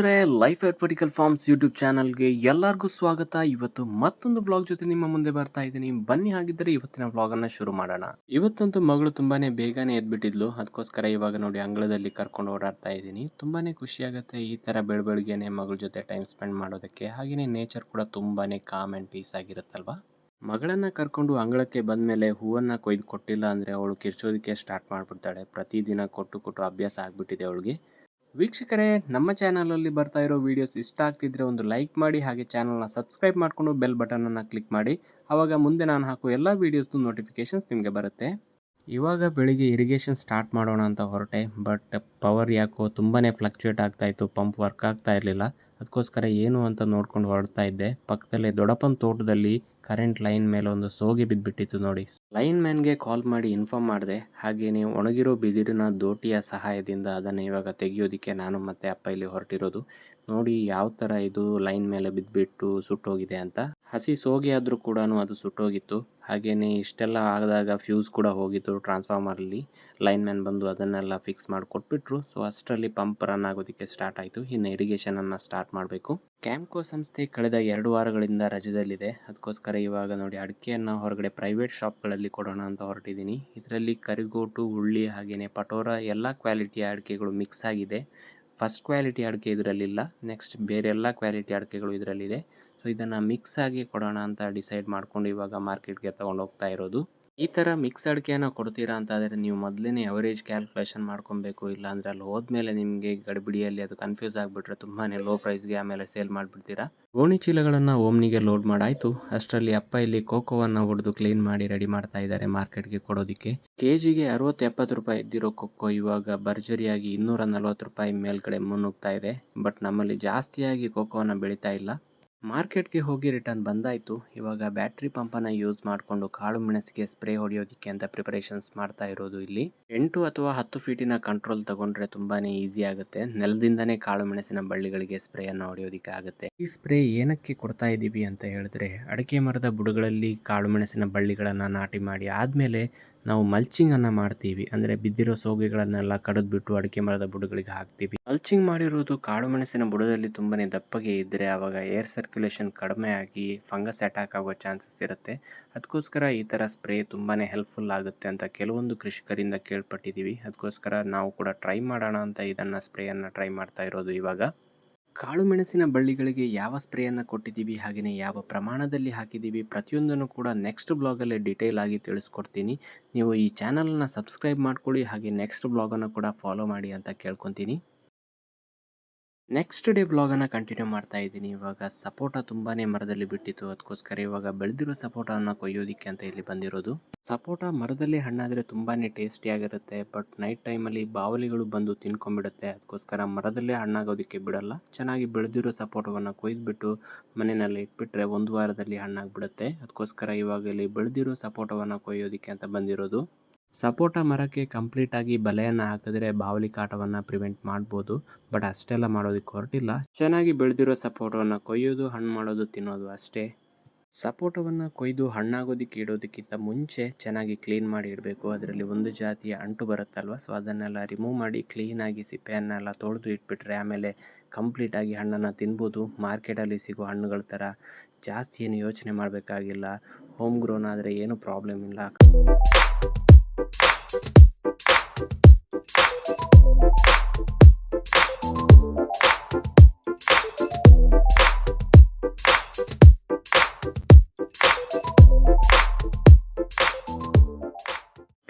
ಸ್ನೇಹಿತರೆ, life ಎರ್ಪಟಿಕಲ್ forms YouTube ಚಾನಲ್ಗೆ ಎಲ್ಲರಿಗೂ ಸ್ವಾಗತ. ಇವತ್ತು ಮತ್ತೊಂದು ವ್ಲಾಗ್ ಜೊತೆ ನಿಮ್ಮ ಮುಂದೆ ಬರ್ತಾ ಇದ್ದೀನಿ. ಬನ್ನಿ, ಹಾಗಿದ್ದರೆ ಇವತ್ತಿನ ವ್ಲಾಗನ್ನು ಶುರು ಮಾಡೋಣ. ಇವತ್ತಂತೂ ಮಗಳು ತುಂಬಾನೇ ಬೇಗನೆ ಎದ್ಬಿಟ್ಟಿದ್ಲು. ಅದಕ್ಕೋಸ್ಕರ ಇವಾಗ ನೋಡಿ ಅಂಗಳದಲ್ಲಿ ಕರ್ಕೊಂಡು ಓಡಾಡ್ತಾ ಇದ್ದೀನಿ. ತುಂಬಾನೇ ಖುಷಿ ಆಗುತ್ತೆ ಈ ತರ ಬೆಳಬೆಳಗ್ಗೆನೆ ಮಗಳ ಜೊತೆ ಟೈಮ್ ಸ್ಪೆಂಡ್ ಮಾಡೋದಕ್ಕೆ. ಹಾಗೆಯೇ ನೇಚರ್ ಕೂಡ ತುಂಬಾನೇ ಕಾಮ್ ಅಂಡ್ ಪೀಸ್ ಆಗಿರುತ್ತಲ್ವಾ. ಮಗಳನ್ನ ಕರ್ಕೊಂಡು ಅಂಗಳಕ್ಕೆ ಬಂದ್ಮೇಲೆ ಹೂವನ್ನ ಕೊಯ್ದು ಕೊಟ್ಟಿಲ್ಲ ಅಂದ್ರೆ ಅವಳು ಕಿರ್ಚೋದಕ್ಕೆ ಸ್ಟಾರ್ಟ್ ಮಾಡ್ಬಿಡ್ತಾಳೆ. ಪ್ರತಿದಿನ ಕೊಟ್ಟು ಕೊಟ್ಟು ಅಭ್ಯಾಸ ಆಗ್ಬಿಟ್ಟಿದೆ ಅವಳಿಗೆ. ವೀಕ್ಷಕರೇ, ನಮ್ಮ ಚಾನಲಲ್ಲಿ ಬರ್ತಾ ಇರೋ ವಿಡಿಯೋಸ್ ಇಷ್ಟ ಆಗ್ತಿದ್ರೆ ಒಂದು ಲೈಕ್ ಮಾಡಿ, ಹಾಗೆ ಚಾನಲ್ನ ಸಬ್ಸ್ಕ್ರೈಬ್ ಮಾಡಿಕೊಂಡು ಬೆಲ್ ಬಟನನ್ನು ಕ್ಲಿಕ್ ಮಾಡಿ. ಆವಾಗ ಮುಂದೆ ನಾನು ಹಾಕೋ ಎಲ್ಲ ವೀಡಿಯೋಸ್ದು ನೋಟಿಫಿಕೇಶನ್ಸ್ ನಿಮಗೆ ಬರುತ್ತೆ. ಇವಾಗ ಬೆಳಿಗ್ಗೆ ಇರಿಗೇಷನ್ ಸ್ಟಾರ್ಟ್ ಮಾಡೋಣ ಅಂತ ಹೊರಟೆ, ಬಟ್ ಪವರ್ ಯಾಕೋ ತುಂಬಾ ಫ್ಲಕ್ಚುಯೇಟ್ ಆಗ್ತಾಯಿತ್ತು. ಪಂಪ್ ವರ್ಕ್ ಆಗ್ತಾ ಇರಲಿಲ್ಲ. ಅದಕ್ಕೋಸ್ಕರ ಏನು ಅಂತ ನೋಡ್ಕೊಂಡು ಹೊರಡ್ತಾ ಇದ್ದೆ. ಪಕ್ಕದಲ್ಲೇ ದೊಡ್ಡಪ್ಪನ ತೋಟದಲ್ಲಿ ಕರೆಂಟ್ ಲೈನ್ ಮೇಲೆ ಒಂದು ಸೋಗೆ ಬಿದ್ದುಬಿಟ್ಟಿತ್ತು ನೋಡಿ. ಲೈನ್ ಮ್ಯಾನ್ಗೆ ಕಾಲ್ ಮಾಡಿ ಇನ್ಫಾರ್ಮ್ ಮಾಡಿದೆ. ಹಾಗೆಯೇ ಒಣಗಿರೋ ಬಿದಿರಿನ ದೋಟಿಯ ಸಹಾಯದಿಂದ ಅದನ್ನು ಇವಾಗ ತೆಗೆಯೋದಕ್ಕೆ ನಾನು ಮತ್ತು ಅಪ್ಪ ಇಲ್ಲಿ ಹೊರಟಿರೋದು. ನೋಡಿ ಯಾವ ಥರ ಇದು ಲೈನ್ ಮೇಲೆ ಬಿದ್ದುಬಿಟ್ಟು ಸುಟ್ಟೋಗಿದೆ ಅಂತ. ಹಸಿ ಸೋಗೆ ಆದರೂ ಕೂಡ ಅದು ಸುಟ್ಟೋಗಿತ್ತು. ಹಾಗೆಯೇ ಇಷ್ಟೆಲ್ಲ ಆದಾಗ ಫ್ಯೂಸ್ ಕೂಡ ಹೋಗಿತ್ತು ಟ್ರಾನ್ಸ್ಫಾರ್ಮರಲ್ಲಿ. ಲೈನ್ ಮ್ಯಾನ್ ಬಂದು ಅದನ್ನೆಲ್ಲ ಫಿಕ್ಸ್ ಮಾಡಿ ಕೊಟ್ಬಿಟ್ರು. ಸೊ ಅಷ್ಟರಲ್ಲಿ ಪಂಪ್ ರನ್ ಆಗೋದಕ್ಕೆ ಸ್ಟಾರ್ಟ್ ಆಯಿತು. ಇನ್ನು ಇರಿಗೇಷನನ್ನು ಸ್ಟಾರ್ಟ್ ಮಾಡಬೇಕು. ಕ್ಯಾಂಪ್ಕೋ ಸಂಸ್ಥೆ ಕಳೆದ 2 ವಾರಗಳಿಂದ ರಜದಲ್ಲಿದೆ. ಅದಕ್ಕೋಸ್ಕರ ಇವಾಗ ನೋಡಿ ಅಡಿಕೆಯನ್ನು ಹೊರಗಡೆ ಪ್ರೈವೇಟ್ ಶಾಪ್ಗಳಲ್ಲಿ ಕೊಡೋಣ ಅಂತ ಹೊರಟಿದ್ದೀನಿ. ಇದರಲ್ಲಿ ಕರಿಗೋಟು, ಉಳ್ಳಿ ಹಾಗೆಯೇ ಪಟೋರ ಎಲ್ಲ ಕ್ವಾಲಿಟಿಯ ಅಡಿಕೆಗಳು ಮಿಕ್ಸ್ ಆಗಿದೆ. ಫಸ್ಟ್ ಕ್ವಾಲಿಟಿ ಅಡಿಕೆ ಇದರಲ್ಲಿಲ್ಲ, ನೆಕ್ಸ್ಟ್ ಬೇರೆ ಎಲ್ಲ ಕ್ವಾಲಿಟಿ ಅಡಿಕೆಗಳು ಇದರಲ್ಲಿದೆ. ಸೊ ಇದನ್ನು ಮಿಕ್ಸ್ ಆಗಿ ಕೊಡೋಣ ಅಂತ ಡಿಸೈಡ್ ಮಾಡ್ಕೊಂಡು ಇವಾಗ ಮಾರ್ಕೆಟ್ಗೆ ತೊಗೊಂಡು ಹೋಗ್ತಾ ಇರೋದು. ಈ ಥರ ಮಿಕ್ಸ್ ಅಡಿಕೆಯನ್ನು ಕೊಡ್ತೀರಾ ಅಂತಾದರೆ ನೀವು ಮೊದಲೇ ಅವರೇಜ್ ಕ್ಯಾಲ್ಕುಲೇಷನ್ ಮಾಡ್ಕೊಬೇಕು. ಇಲ್ಲಾಂದರೆ ಅಲ್ಲಿ ಹೋದ್ಮೇಲೆ ನಿಮಗೆ ಗಡಿಬಿಡಿಯಲ್ಲಿ ಅದು ಕನ್ಫ್ಯೂಸ್ ಆಗಿಬಿಟ್ರೆ ತುಂಬಾ ಲೋ ಪ್ರೈಸ್ಗೆ ಆಮೇಲೆ ಸೇಲ್ ಮಾಡಿಬಿಡ್ತೀರಾ. ಗೋಣಿ ಚೀಲಗಳನ್ನು ಓಮ್ನಿಗೆ ಲೋಡ್ ಮಾಡಾಯಿತು. ಅಷ್ಟರಲ್ಲಿ ಅಪ್ಪ ಇಲ್ಲಿ ಕೋಕೋವನ್ನು ಹೊಡೆದು ಕ್ಲೀನ್ ಮಾಡಿ ರೆಡಿ ಮಾಡ್ತಾ ಇದ್ದಾರೆ ಮಾರ್ಕೆಟ್ಗೆ ಕೊಡೋದಕ್ಕೆ. ಕೆಜಿಗೆ 60-70 ರೂಪಾಯಿ ಇದ್ದಿರೋ ಕೊಕ್ಕೋ ಇವಾಗ ಭರ್ಜರಿಯಾಗಿ 240 ರೂಪಾಯಿ ಮೇಲ್ಗಡೆ ಮುನ್ನುಗ್ತಾ ಇದೆ. ಬಟ್ ನಮ್ಮಲ್ಲಿ ಜಾಸ್ತಿಯಾಗಿ ಕೋಕೋವನ್ನು ಬೆಳೀತಾ ಇಲ್ಲ. ಮಾರ್ಕೆಟ್ಗೆ ಹೋಗಿ ರಿಟರ್ನ್ ಬಂದಾಯಿತು. ಇವಾಗ ಬ್ಯಾಟ್ರಿ ಪಂಪನ್ನು ಯೂಸ್ ಮಾಡಿಕೊಂಡು ಕಾಳು ಮೆಣಸಿಗೆ ಸ್ಪ್ರೇ ಹೊಡೆಯೋದಕ್ಕೆ ಅಂತ ಪ್ರಿಪರೇಷನ್ಸ್ ಮಾಡ್ತಾ ಇರೋದು. ಇಲ್ಲಿ 8 ಅಥವಾ 10 ಫೀಟಿನ ಕಂಟ್ರೋಲ್ ತಗೊಂಡ್ರೆ ತುಂಬಾ ಈಸಿ ಆಗುತ್ತೆ. ನೆಲದಿಂದನೇ ಕಾಳು ಮೆಣಸಿನ ಬಳ್ಳಿಗಳಿಗೆ ಸ್ಪ್ರೇಯನ್ನು ಹೊಡೆಯೋದಕ್ಕೆ ಆಗುತ್ತೆ. ಈ ಸ್ಪ್ರೇ ಏನಕ್ಕೆ ಕೊಡ್ತಾ ಇದ್ದೀವಿ ಅಂತ ಹೇಳಿದ್ರೆ, ಅಡಿಕೆ ಮರದ ಬುಡಗಳಲ್ಲಿ ಕಾಳು ಮೆಣಸಿನ ಬಳ್ಳಿಗಳನ್ನು ನಾಟಿ ಮಾಡಿ ಆದಮೇಲೆ ನಾವು ಮಲ್ಚಿಂಗನ್ನು ಮಾಡ್ತೀವಿ. ಅಂದರೆ ಬಿದ್ದಿರೋ ಸೋಗೆಗಳನ್ನೆಲ್ಲ ಕಡಿದ್ಬಿಟ್ಟು ಅಡಿಕೆ ಮರದ ಬುಡಗಳಿಗೆ ಹಾಕ್ತೀವಿ. ಮಲ್ಚಿಂಗ್ ಮಾಡಿರೋದು ಕಾಳು ಮೆಣಸಿನ ಬುಡದಲ್ಲಿ ತುಂಬಾ ದಪ್ಪಗೆ ಇದ್ದರೆ ಆವಾಗ ಏರ್ ಸರ್ಕ್ಯುಲೇಷನ್ ಕಡಿಮೆ ಆಗಿ ಫಂಗಸ್ ಅಟ್ಯಾಕ್ ಆಗೋ ಚಾನ್ಸಸ್ ಇರುತ್ತೆ. ಅದಕ್ಕೋಸ್ಕರ ಈ ಥರ ಸ್ಪ್ರೇ ತುಂಬಾ ಹೆಲ್ಪ್ಫುಲ್ ಆಗುತ್ತೆ ಅಂತ ಕೆಲವೊಂದು ಕೃಷಿಕರಿಂದ ಕೇಳ್ಪಟ್ಟಿದ್ದೀವಿ. ಅದಕ್ಕೋಸ್ಕರ ನಾವು ಕೂಡ ಟ್ರೈ ಮಾಡೋಣ ಅಂತ ಇದನ್ನು ಸ್ಪ್ರೇಯನ್ನು ಟ್ರೈ ಮಾಡ್ತಾ ಇರೋದು. ಇವಾಗ ಕಾಳು ಮೆಣಸಿನ ಬಳ್ಳಿಗಳಿಗೆ ಯಾವ ಸ್ಪ್ರೇಯನ್ನು ಕೊಟ್ಟಿದ್ದೀವಿ, ಹಾಗೆಯೇ ಯಾವ ಪ್ರಮಾಣದಲ್ಲಿ ಹಾಕಿದ್ದೀವಿ, ಪ್ರತಿಯೊಂದನ್ನು ಕೂಡ ನೆಕ್ಸ್ಟ್ ಬ್ಲಾಗಲ್ಲಿ ಡೀಟೇಲ್ ಆಗಿ ತಿಳಿಸ್ಕೊಡ್ತೀನಿ. ನೀವು ಈ ಚಾನಲನ್ನು ಸಬ್ಸ್ಕ್ರೈಬ್ ಮಾಡ್ಕೊಳ್ಳಿ, ಹಾಗೆ ನೆಕ್ಸ್ಟ್ ಬ್ಲಾಗನ್ನು ಕೂಡ ಫಾಲೋ ಮಾಡಿ ಅಂತ ಕೇಳ್ಕೊತೀನಿ. ನೆಕ್ಸ್ಟ್ ಡೇ ವ್ಲಾಗನ್ನು ಕಂಟಿನ್ಯೂ ಮಾಡ್ತಾ ಇದ್ದೀನಿ. ಇವಾಗ ಸಪೋಟ ತುಂಬಾ ಮರದಲ್ಲಿ ಬಿಟ್ಟಿತ್ತು. ಅದಕ್ಕೋಸ್ಕರ ಇವಾಗ ಬೆಳೆದಿರೋ ಸಪೋಟವನ್ನು ಕೊಯ್ಯೋದಕ್ಕೆ ಅಂತ ಇಲ್ಲಿ ಬಂದಿರೋದು. ಸಪೋಟ ಮರದಲ್ಲಿ ಹಣ್ಣಾದರೆ ತುಂಬಾ ಟೇಸ್ಟಿಯಾಗಿರುತ್ತೆ. ಬಟ್ ನೈಟ್ ಟೈಮಲ್ಲಿ ಬಾವಲಿಗಳು ಬಂದು ತಿನ್ಕೊಂಡ್ಬಿಡುತ್ತೆ. ಅದಕ್ಕೋಸ್ಕರ ಮರದಲ್ಲೇ ಹಣ್ಣಾಗೋದಕ್ಕೆ ಬಿಡಲ್ಲ. ಚೆನ್ನಾಗಿ ಬೆಳೆದಿರೋ ಸಪೋಟವನ್ನು ಕೊಯ್ದುಬಿಟ್ಟು ಮನೆಯಲ್ಲಿ ಇಟ್ಬಿಟ್ರೆ 1 ವಾರದಲ್ಲಿ ಹಣ್ಣಾಗ್ಬಿಡುತ್ತೆ. ಅದಕ್ಕೋಸ್ಕರ ಇವಾಗ ಇಲ್ಲಿ ಬೆಳೆದಿರೋ ಸಪೋಟವನ್ನು ಕೊಯ್ಯೋದಕ್ಕೆ ಅಂತ ಬಂದಿರೋದು. ಸಪೋಟ ಮರಕ್ಕೆ ಕಂಪ್ಲೀಟಾಗಿ ಬಲೆಯನ್ನು ಹಾಕಿದ್ರೆ ಬಾವಲಿ ಕಾಟವನ್ನು ಪ್ರಿವೆಂಟ್ ಮಾಡ್ಬೋದು. ಬಟ್ ಅಷ್ಟೆಲ್ಲ ಮಾಡೋದಕ್ಕೆ ಹೊರಟಿಲ್ಲ. ಚೆನ್ನಾಗಿ ಬೆಳೆದಿರೋ ಸಪೋಟವನ್ನು ಕೊಯ್ಯೋದು, ಹಣ್ಣು ಮಾಡೋದು, ತಿನ್ನೋದು ಅಷ್ಟೇ. ಸಪೋಟವನ್ನು ಕೊಯ್ದು ಹಣ್ಣಾಗೋದಕ್ಕೆ ಇಡೋದಕ್ಕಿಂತ ಮುಂಚೆ ಚೆನ್ನಾಗಿ ಕ್ಲೀನ್ ಮಾಡಿ ಇಡಬೇಕು. ಅದರಲ್ಲಿ ಒಂದು ಜಾತಿಯ ಅಂಟು ಬರುತ್ತಲ್ವ, ಸೊ ಅದನ್ನೆಲ್ಲ ರಿಮೂವ್ ಮಾಡಿ ಕ್ಲೀನಾಗಿ ಸಿಪ್ಪೆಯನ್ನೆಲ್ಲ ತೊಳೆದು ಇಟ್ಬಿಟ್ರೆ ಆಮೇಲೆ ಕಂಪ್ಲೀಟಾಗಿ ಹಣ್ಣನ್ನು ತಿನ್ಬೋದು. ಮಾರ್ಕೆಟಲ್ಲಿ ಸಿಗೋ ಹಣ್ಣುಗಳ ಥರ ಜಾಸ್ತಿ ಏನು ಯೋಚನೆ ಮಾಡಬೇಕಾಗಿಲ್ಲ. ಹೋಮ್ ಗ್ರೋನ್ ಆದರೆ ಏನೂ ಪ್ರಾಬ್ಲಮ್ ಇಲ್ಲ.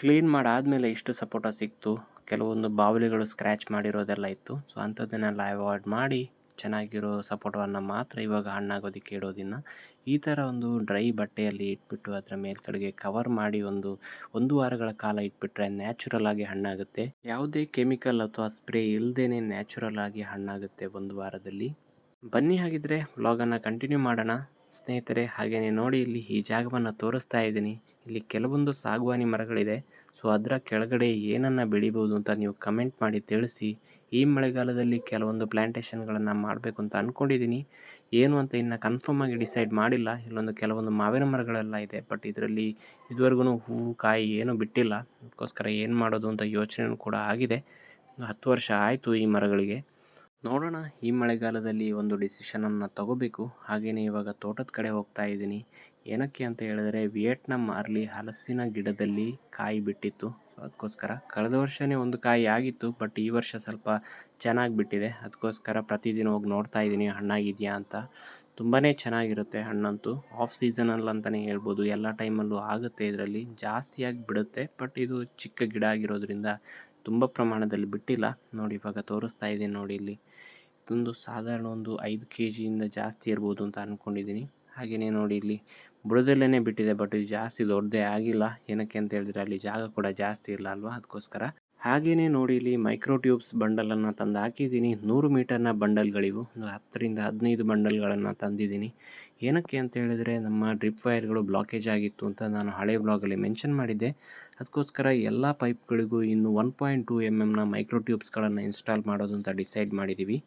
ಕ್ಲೀನ್ ಮಾಡಾದಮೇಲೆ ಇಷ್ಟು ಸಪೋಟ ಸಿಕ್ತು. ಕೆಲವೊಂದು ಬಾವಲಿಗಳು ಸ್ಕ್ರ್ಯಾಚ್ ಮಾಡಿರೋದೆಲ್ಲ ಇತ್ತು. ಸೊ ಅಂಥದ್ದನ್ನೆಲ್ಲ ಅವಾಯ್ಡ್ ಮಾಡಿ ಚೆನ್ನಾಗಿರೋ ಸಪೋಟವನ್ನು ಮಾತ್ರ ಇವಾಗ ಹಣ್ಣಾಗೋದಕ್ಕೆ ಇಡೋದಿನ್ನು. ಈ ಥರ ಒಂದು ಡ್ರೈ ಬಟ್ಟೆಯಲ್ಲಿ ಇಟ್ಬಿಟ್ಟು ಅದರ ಮೇಲ್ಗಡೆಗೆ ಕವರ್ ಮಾಡಿ ಒಂದು ವಾರಗಳ ಕಾಲ ಇಟ್ಬಿಟ್ರೆ ನ್ಯಾಚುರಲ್ ಆಗಿ ಹಣ್ಣಾಗುತ್ತೆ. ಯಾವುದೇ ಕೆಮಿಕಲ್ ಅಥವಾ ಸ್ಪ್ರೇ ಇಲ್ಲದೇ ನ್ಯಾಚುರಲ್ ಆಗಿ ಹಣ್ಣಾಗುತ್ತೆ 1 ವಾರದಲ್ಲಿ. ಬನ್ನಿ ಹಾಗಿದ್ರೆ ವ್ಲಾಗನ್ನು ಕಂಟಿನ್ಯೂ ಮಾಡೋಣ ಸ್ನೇಹಿತರೆ. ಹಾಗೆಯೇ ನೋಡಿ ಇಲ್ಲಿ ಈ ಜಾಗವನ್ನು ತೋರಿಸ್ತಾ ಇದ್ದೀನಿ. ಇಲ್ಲಿ ಕೆಲವೊಂದು ಸಾಗವಾನಿ ಮರಗಳಿದೆ. ಸೊ ಅದರ ಕೆಳಗಡೆ ಏನನ್ನು ಬೆಳಿಬೋದು ಅಂತ ನೀವು ಕಮೆಂಟ್ ಮಾಡಿ ತಿಳಿಸಿ. ಈ ಮಳೆಗಾಲದಲ್ಲಿ ಕೆಲವೊಂದು ಪ್ಲ್ಯಾಂಟೇಷನ್ಗಳನ್ನು ಮಾಡಬೇಕು ಅಂತ ಅಂದ್ಕೊಂಡಿದ್ದೀನಿ. ಏನು ಅಂತ ಇನ್ನು ಕನ್ಫರ್ಮ್ ಆಗಿ ಡಿಸೈಡ್ ಮಾಡಿಲ್ಲ. ಕೆಲವೊಂದು ಮಾವಿನ ಮರಗಳೆಲ್ಲ ಇದೆ. ಬಟ್ ಇದರಲ್ಲಿ ಇದುವರೆಗೂ ಹೂವು ಕಾಯಿ ಏನೂ ಬಿಟ್ಟಿಲ್ಲ. ಅದಕ್ಕೋಸ್ಕರ ಏನು ಮಾಡೋದು ಅಂತ ಯೋಚನೆ ಕೂಡ ಆಗಿದೆ. 10 ವರ್ಷ ಆಯಿತು ಈ ಮರಗಳಿಗೆ. ನೋಡೋಣ ಈ ಮಳೆಗಾಲದಲ್ಲಿ ಒಂದು ಡಿಸಿಷನನ್ನು ತಗೋಬೇಕು. ಹಾಗೆಯೇ ಇವಾಗ ತೋಟದ ಕಡೆ ಹೋಗ್ತಾ ಇದ್ದೀನಿ. ಏನಕ್ಕೆ ಅಂತ ಹೇಳಿದ್ರೆ ವಿಯೆಟ್ನಾಂ ಅರ್ಲಿ ಹಲಸಿನ ಗಿಡದಲ್ಲಿ ಕಾಯಿ ಬಿಟ್ಟಿತ್ತು. ಅದಕ್ಕೋಸ್ಕರ ಕಳೆದ ವರ್ಷವೇ ಒಂದು ಕಾಯಿ ಆಗಿತ್ತು, ಬಟ್ ಈ ವರ್ಷ ಸ್ವಲ್ಪ ಚೆನ್ನಾಗಿ ಬಿಟ್ಟಿದೆ. ಅದಕ್ಕೋಸ್ಕರ ಪ್ರತಿದಿನ ಹೋಗಿ ನೋಡ್ತಾ ಇದ್ದೀನಿ ಹಣ್ಣಾಗಿದೆಯಾ ಅಂತ. ತುಂಬಾ ಚೆನ್ನಾಗಿರುತ್ತೆ ಹಣ್ಣಂತೂ. ಆಫ್ ಸೀಸನಲ್ಲಿ ಅಂತಲೇ ಹೇಳ್ಬೋದು. ಎಲ್ಲ ಟೈಮಲ್ಲೂ ಆಗುತ್ತೆ, ಇದರಲ್ಲಿ ಜಾಸ್ತಿಯಾಗಿ ಬಿಡುತ್ತೆ. ಬಟ್ ಇದು ಚಿಕ್ಕ ಗಿಡ ಆಗಿರೋದ್ರಿಂದ ತುಂಬ ಪ್ರಮಾಣದಲ್ಲಿ ಬಿಟ್ಟಿಲ್ಲ. ನೋಡಿ ಇವಾಗ ತೋರಿಸ್ತಾ ಇದ್ದೀನಿ ನೋಡಿ ಇಲ್ಲಿ. ಇದೊಂದು ಸಾಧಾರಣ ಒಂದು 5 kg ಜಾಸ್ತಿ ಇರ್ಬೋದು ಅಂತ ಅಂದ್ಕೊಂಡಿದ್ದೀನಿ. ಹಾಗೆಯೇ ನೋಡಿ ಇಲ್ಲಿ ಬುಡದಲ್ಲೇ ಬಿಟ್ಟಿದೆ, ಬಟ್ ಇದು ಜಾಸ್ತಿ ದೊಡ್ಡದೇ ಆಗಿಲ್ಲ. ಏನಕ್ಕೆ ಅಂತ ಹೇಳಿದ್ರೆ ಅಲ್ಲಿ ಜಾಗ ಕೂಡ ಜಾಸ್ತಿ ಇಲ್ಲ ಅಲ್ವಾ, ಅದಕ್ಕೋಸ್ಕರ. ಹಾಗೆಯೇ ನೋಡಿ ಇಲ್ಲಿ ಮೈಕ್ರೋ ಟ್ಯೂಬ್ಸ್ ಬಂಡಲನ್ನು ತಂದು ಹಾಕಿದ್ದೀನಿ. 100 ಮೀಟರ್ನ ಬಂಡಲ್ಗಳಿವು. ಒಂದು 10 ರಿಂದ 15 ಬಂಡಲ್ಗಳನ್ನು ತಂದಿದ್ದೀನಿ. ಏನಕ್ಕೆ ಅಂತ ಹೇಳಿದ್ರೆ ನಮ್ಮ ಡ್ರಿಪ್ ವೈರ್ಗಳು ಬ್ಲಾಕೇಜ್ ಆಗಿತ್ತು ಅಂತ ನಾನು ಹಳೆ ಬ್ಲಾಗಲ್ಲಿ ಮೆನ್ಷನ್ ಮಾಡಿದ್ದೆ. ಅದಕ್ಕೋಸ್ಕರ ಎಲ್ಲ ಪೈಪ್ಗಳಿಗೂ ಇನ್ನು 1.2 mm ಮೈಕ್ರೋ ಟ್ಯೂಬ್ಸ್ಗಳನ್ನು ಇನ್ಸ್ಟಾಲ್ ಮಾಡೋದು ಅಂತ ಡಿಸೈಡ್ ಮಾಡಿದ್ದೀವಿ.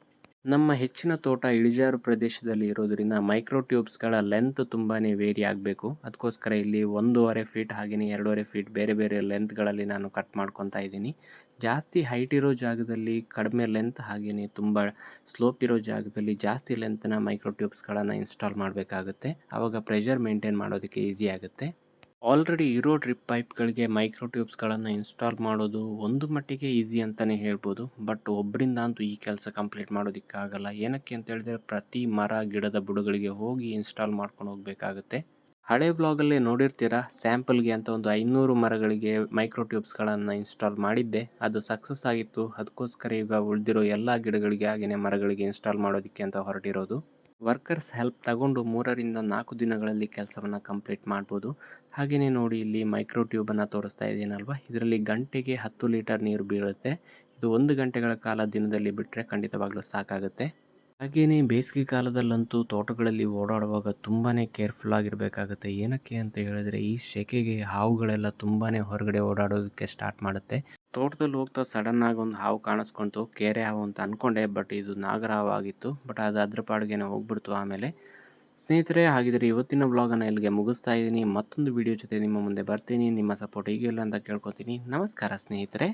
ನಮ್ಮ ಹೆಚ್ಚಿನ ತೋಟ ಇಳಿಜಾರು ಪ್ರದೇಶದಲ್ಲಿ ಇರೋದರಿಂದ ಮೈಕ್ರೋ ಟ್ಯೂಬ್ಸ್ಗಳ ಲೆಂತ್ ತುಂಬಾ ವೇರಿ ಆಗಬೇಕು. ಅದಕ್ಕೋಸ್ಕರ ಇಲ್ಲಿ 1.5 ಫೀಟ್ ಹಾಗೆಯೇ 2.5 ಫೀಟ್ ಬೇರೆ ಬೇರೆ ಲೆಂತ್ಗಳಲ್ಲಿ ನಾನು ಕಟ್ ಮಾಡ್ಕೊತಾ ಇದ್ದೀನಿ. ಜಾಸ್ತಿ ಹೈಟ್ ಇರೋ ಜಾಗದಲ್ಲಿ ಕಡಿಮೆ ಲೆಂತ್, ಹಾಗೆಯೇ ತುಂಬ ಸ್ಲೋಪ್ ಇರೋ ಜಾಗದಲ್ಲಿ ಜಾಸ್ತಿ ಲೆಂತ್ನ ಮೈಕ್ರೋ ಟ್ಯೂಬ್ಸ್ಗಳನ್ನು ಇನ್ಸ್ಟಾಲ್ ಮಾಡಬೇಕಾಗುತ್ತೆ. ಆವಾಗ ಪ್ರೆಷರ್ ಮೇಂಟೈನ್ ಮಾಡೋದಕ್ಕೆ ಈಸಿ ಆಗುತ್ತೆ. ಆಲ್ರೆಡಿ ಇರೋ ಡ್ರಿಪ್ ಪೈಪ್ಗಳಿಗೆ ಮೈಕ್ರೋ ಟ್ಯೂಬ್ಸ್ಗಳನ್ನು ಇನ್ಸ್ಟಾಲ್ ಮಾಡೋದು ಒಂದು ಮಟ್ಟಿಗೆ ಈಸಿ ಅಂತಲೇ ಹೇಳ್ಬೋದು. ಬಟ್ ಒಬ್ಬರಿಂದ ಅಂತೂ ಈ ಕೆಲಸ ಕಂಪ್ಲೀಟ್ ಮಾಡೋದಕ್ಕಾಗಲ್ಲ. ಏನಕ್ಕೆ ಅಂತ ಹೇಳಿದ್ರೆ ಪ್ರತಿ ಮರ ಗಿಡದ ಬುಡಗಳಿಗೆ ಹೋಗಿ ಇನ್ಸ್ಟಾಲ್ ಮಾಡ್ಕೊಂಡು ಹೋಗಬೇಕಾಗುತ್ತೆ. ಹಳೆ ಬ್ಲಾಗಲ್ಲೇ ನೋಡಿರ್ತೀರ, ಸ್ಯಾಂಪಲ್ಗೆ ಅಂತ ಒಂದು 500 ಮರಗಳಿಗೆ ಮೈಕ್ರೋ ಟ್ಯೂಬ್ಸ್ಗಳನ್ನು ಇನ್ಸ್ಟಾಲ್ ಮಾಡಿದ್ದೆ. ಅದು ಸಕ್ಸಸ್ ಆಗಿತ್ತು. ಅದಕ್ಕೋಸ್ಕರ ಈಗ ಉಳಿದಿರೋ ಎಲ್ಲ ಗಿಡಗಳಿಗೆ ಹಾಗೆಯೇ ಮರಗಳಿಗೆ ಇನ್ಸ್ಟಾಲ್ ಮಾಡೋದಕ್ಕೆ ಅಂತ ಹೊರಟಿರೋದು. ವರ್ಕರ್ಸ್ ಹೆಲ್ಪ್ ತಗೊಂಡು 3 ರಿಂದ 4 ದಿನಗಳಲ್ಲಿ ಕೆಲಸವನ್ನು ಕಂಪ್ಲೀಟ್ ಮಾಡ್ಬೋದು. ಹಾಗೆಯೇ ನೋಡಿ ಇಲ್ಲಿ ಮೈಕ್ರೋ ಟ್ಯೂಬನ್ನು ತೋರಿಸ್ತಾ ಇದ್ದೀನಲ್ವ, ಇದರಲ್ಲಿ ಗಂಟೆಗೆ 10 ಲೀಟರ್ ನೀರು ಬೀಳುತ್ತೆ. ಇದು 1 ಗಂಟೆಗಳ ಕಾಲ ದಿನದಲ್ಲಿ ಬಿಟ್ಟರೆ ಖಂಡಿತವಾಗ್ಲೂ ಸಾಕಾಗುತ್ತೆ. ಹಾಗೆಯೇ ಬೇಸಿಗೆ ಕಾಲದಲ್ಲಂತೂ ತೋಟಗಳಲ್ಲಿ ಓಡಾಡುವಾಗ ತುಂಬಾ ಕೇರ್ಫುಲ್ ಆಗಿರಬೇಕಾಗುತ್ತೆ. ಏನಕ್ಕೆ ಅಂತ ಹೇಳಿದ್ರೆ ಈ ಸೆಕೆಗೆ ಹಾವುಗಳೆಲ್ಲ ತುಂಬಾ ಹೊರಗಡೆ ಓಡಾಡೋದಕ್ಕೆ ಸ್ಟಾರ್ಟ್ ಮಾಡುತ್ತೆ. ತೋಟದಲ್ಲಿ ಹೋಗ್ತಾ ಸಡನ್ನಾಗಿ ಒಂದು ಹಾವು ಕಾಣಿಸ್ಕೊಂತು, ಕೆರೆ ಹಾವು ಅಂತ ಅಂದ್ಕೊಂಡೆ. ಬಟ್ ಇದು ನಾಗರ ಹಾವು ಆಗಿತ್ತು. ಬಟ್ ಅದು ಅದ್ರ ಪಾಡಿಗೆ ಹೋಗ್ಬಿಡ್ತು ಆಮೇಲೆ. ಸ್ನೇಹಿತರೆ, ಹಾಗಿದ್ರೆ ಇವತ್ತಿನ ವ್ಲಾಗನ್ನು ಇಲ್ಲಿಗೆ ಮುಗಿಸ್ತಾ ಇದ್ದೀನಿ. ಮತ್ತೊಂದು ವಿಡಿಯೋ ಜೊತೆ ನಿಮ್ಮ ಮುಂದೆ ಬರ್ತೀನಿ. ನಿಮ್ಮ ಸಪೋರ್ಟ್ ಹೀಗೆ ಇಲ್ಲ ಅಂತ ಕೇಳ್ಕೊತೀನಿ. ನಮಸ್ಕಾರ ಸ್ನೇಹಿತರೆ.